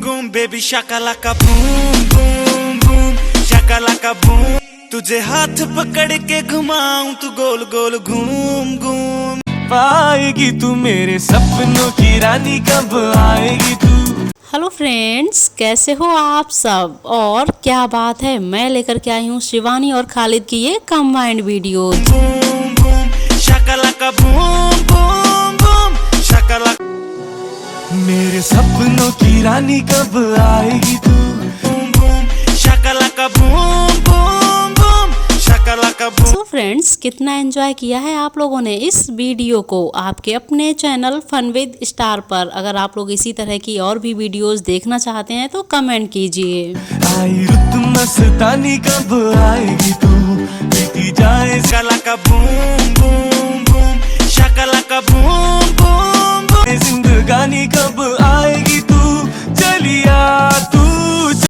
गूम baby Shakalaka boom boom boom Shakalaka boom. तुझे हाथ पकड़ के घुमाऊं तू गोल गोल घूम घूम। पाएगी तू मेरे सपनों की रानी, कब आएगी तू। हेलो फ्रेंड्स, कैसे हो आप सब। और क्या बात है, मैं लेकर के आई हूँ शिवानी और खालिद की ये combined video. Boom boom Shakalaka boom boom boom Shakalaka. मेरे सपनों की रानी कब आएगी तू। Boom boom Shakalaka boom boom boom Shakalaka boom. So friends, कितना एंजॉय किया है आप लोगों ने इस वीडियो को आपके अपने चैनल फन विद स्टार पर। अगर आप लोग इसी तरह की और भी वीडियोस देखना चाहते हैं तो कमेंट कीजिए। आई रुत मस्तानी कब आएगी तू, बीती जाए Shakalaka boom boom boom Shakalaka boom boom boom. जिंदगानी कब आएगी तू।